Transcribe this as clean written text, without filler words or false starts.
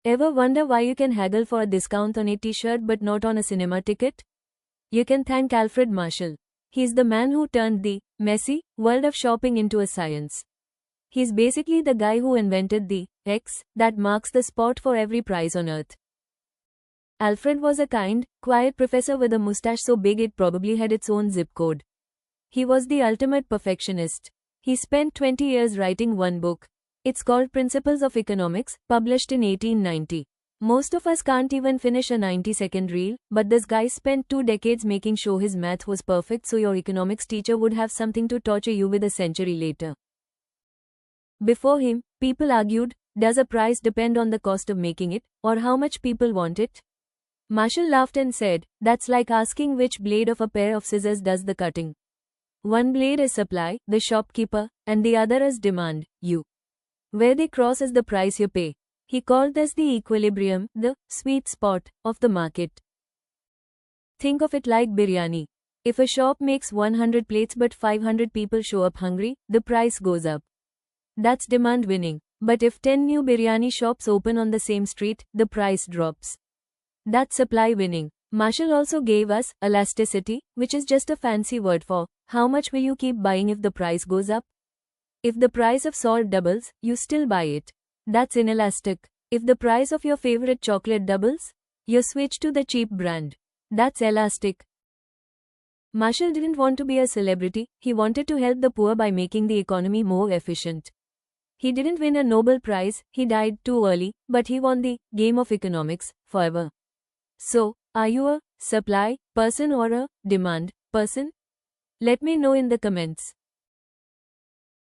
Ever wonder why you can haggle for a discount on a t-shirt but not on a cinema ticket? You can thank Alfred Marshall. He's the man who turned the messy world of shopping into a science. He's basically the guy who invented the X that marks the spot for every price on earth. Alfred was a kind, quiet professor with a mustache so big it probably had its own zip code. He was the ultimate perfectionist. He spent 20 years writing one book. It's called Principles of Economics, published in 1890. Most of us can't even finish a 90-second reel, but this guy spent 2 decades making sure his math was perfect so your economics teacher would have something to torture you with a century later. Before him, people argued, does a price depend on the cost of making it, or how much people want it? Marshall laughed and said, that's like asking which blade of a pair of scissors does the cutting. One blade is supply, the shopkeeper, and the other is demand, you. Where they cross is the price you pay. He called this the equilibrium, the sweet spot of the market. Think of it like biryani. If a shop makes 100 plates but 500 people show up hungry, the price goes up. That's demand winning. But if 10 new biryani shops open on the same street, the price drops. That's supply winning. Marshall also gave us elasticity, which is just a fancy word for how much will you keep buying if the price goes up? If the price of salt doubles, you still buy it. That's inelastic. If the price of your favorite chocolate doubles, you switch to the cheap brand. That's elastic. Marshall didn't want to be a celebrity, he wanted to help the poor by making the economy more efficient. He didn't win a Nobel Prize, he died too early, but he won the game of economics forever. So, are you a supply person or a demand person? Let me know in the comments.